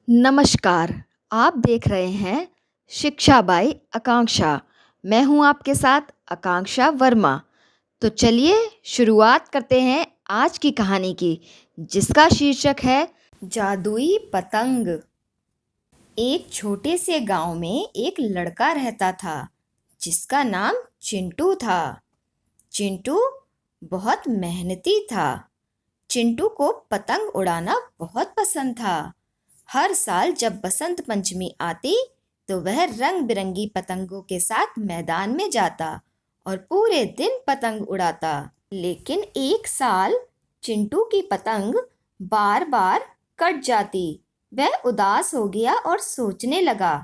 नमस्कार, आप देख रहे हैं शिक्षा बाई आकांक्षा। मैं हूं आपके साथ आकांक्षा वर्मा। तो चलिए शुरुआत करते हैं आज की कहानी की, जिसका शीर्षक है जादुई पतंग। एक छोटे से गांव में एक लड़का रहता था, जिसका नाम चिंटू था। चिंटू बहुत मेहनती था। चिंटू को पतंग उड़ाना बहुत पसंद था। हर साल जब बसंत पंचमी आती तो वह रंग बिरंगी पतंगों के साथ मैदान में जाता और पूरे दिन पतंग उड़ाता। लेकिन एक साल चिंटू की पतंग बार बार कट जाती। वह उदास हो गया और सोचने लगा,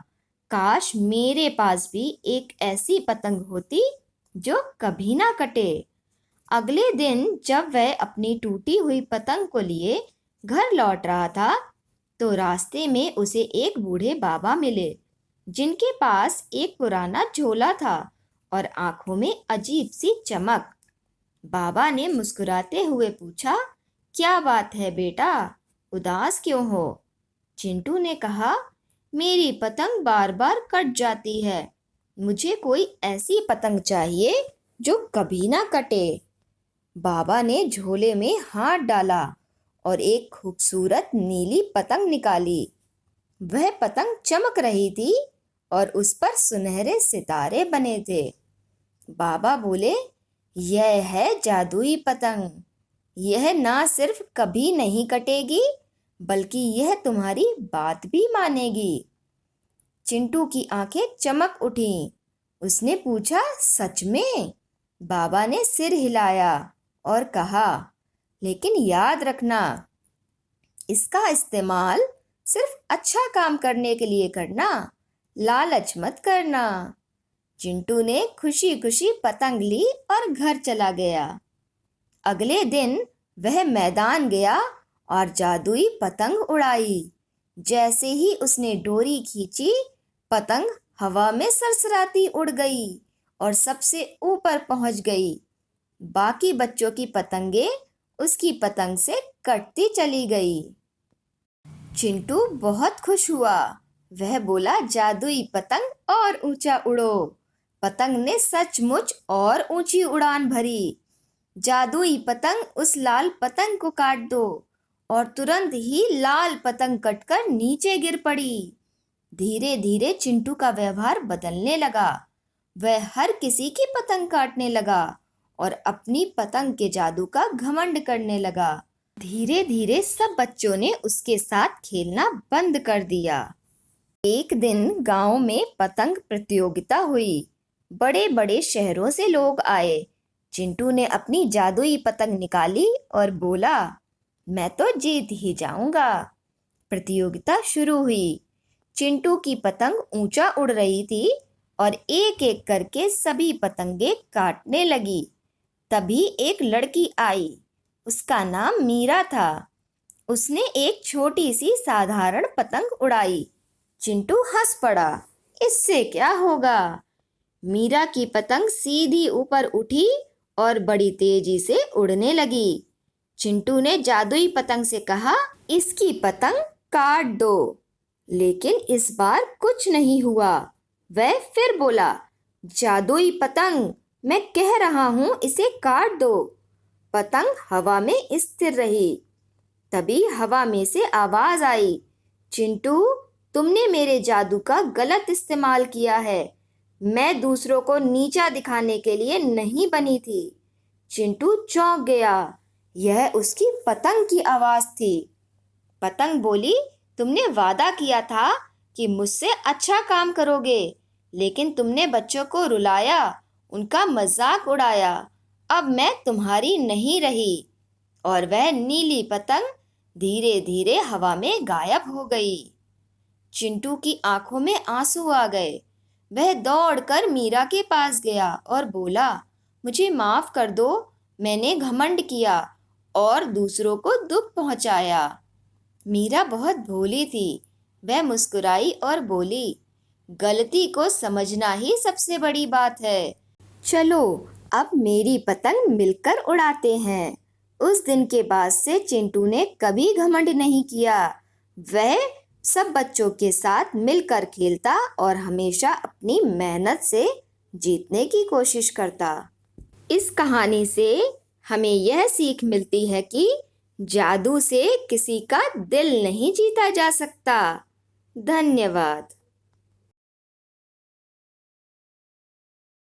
काश मेरे पास भी एक ऐसी पतंग होती जो कभी ना कटे। अगले दिन जब वह अपनी टूटी हुई पतंग को लिए घर लौट रहा था तो रास्ते में उसे एक बूढ़े बाबा मिले, जिनके पास एक पुराना झोला था और आंखों में अजीब सी चमक। बाबा ने मुस्कुराते हुए पूछा, क्या बात है बेटा, उदास क्यों हो? चिंटू ने कहा, मेरी पतंग बार बार कट जाती है। मुझे कोई ऐसी पतंग चाहिए जो कभी ना कटे। बाबा ने झोले में हाथ डाला और एक खूबसूरत नीली पतंग निकाली। वह पतंग चमक रही थी और उस पर सुनहरे सितारे बने थे। बाबा बोले, यह है जादुई पतंग। यह ना सिर्फ कभी नहीं कटेगी, बल्कि यह तुम्हारी बात भी मानेगी। चिंटू की आंखें चमक उठीं। उसने पूछा, सच में? बाबा ने सिर हिलाया और कहा, लेकिन याद रखना, इसका इस्तेमाल सिर्फ अच्छा काम करने के लिए करना, लालच मत करना। चिंटू ने खुशी खुशी पतंग ली और घर चला गया। अगले दिन वह मैदान गया और जादुई पतंग उड़ाई। जैसे ही उसने डोरी खींची, पतंग हवा में सरसराती उड़ गई और सबसे ऊपर पहुंच गई। बाकी बच्चों की पतंगे उसकी पतंग से कटती चली गई। चिंटू बहुत खुश हुआ। वह बोला, जादुई पतंग और ऊंचा उड़ो। पतंग ने सचमुच और ऊंची उड़ान भरी। जादुई पतंग उस लाल पतंग को काट दो और तुरंत ही लाल पतंग कटकर नीचे गिर पड़ी। धीरे धीरे चिंटू का व्यवहार बदलने लगा। वह हर किसी की पतंग काटने लगा और अपनी पतंग के जादू का घमंड करने लगा। धीरे धीरे सब बच्चों ने उसके साथ खेलना बंद कर दिया। एक दिन गांव में पतंग प्रतियोगिता हुई। बड़े बड़े शहरों से लोग आए। चिंटू ने अपनी जादुई पतंग निकाली और बोला, मैं तो जीत ही जाऊंगा। प्रतियोगिता शुरू हुई। चिंटू की पतंग ऊंचा उड़ रही थी और एक एक करके सभी पतंगे काटने लगी। तभी एक लड़की आई। उसका नाम मीरा था। उसने एक छोटी सी साधारण पतंग उड़ाई। चिंटू हंस पड़ा, इससे क्या होगा? मीरा की पतंग सीधी ऊपर उठी और बड़ी तेजी से उड़ने लगी। चिंटू ने जादुई पतंग से कहा, इसकी पतंग काट दो। लेकिन इस बार कुछ नहीं हुआ। वह फिर बोला, जादुई पतंग, मैं कह रहा हूं इसे काट दो। पतंग हवा में स्थिर रही। तभी हवा में से आवाज आई, चिंटू, तुमने मेरे जादू का गलत इस्तेमाल किया है। मैं दूसरों को नीचा दिखाने के लिए नहीं बनी थी। चिंटू चौंक गया। यह उसकी पतंग की आवाज थी। पतंग बोली, तुमने वादा किया था कि मुझसे अच्छा काम करोगे, लेकिन तुमने बच्चों को रुलाया, उनका मजाक उड़ाया। अब मैं तुम्हारी नहीं रही। और वह नीली पतंग धीरे धीरे हवा में गायब हो गई। चिंटू की आंखों में आंसू आ गए। वह दौड़कर मीरा के पास गया और बोला, मुझे माफ कर दो, मैंने घमंड किया और दूसरों को दुख पहुंचाया। मीरा बहुत भोली थी। वह मुस्कुराई और बोली, गलती को समझना ही सबसे बड़ी बात है। चलो अब मेरी पतंग मिलकर उड़ाते हैं। उस दिन के बाद से चिंटू ने कभी घमंड नहीं किया। वह सब बच्चों के साथ मिलकर खेलता और हमेशा अपनी मेहनत से जीतने की कोशिश करता। इस कहानी से हमें यह सीख मिलती है कि जादू से किसी का दिल नहीं जीता जा सकता। धन्यवाद।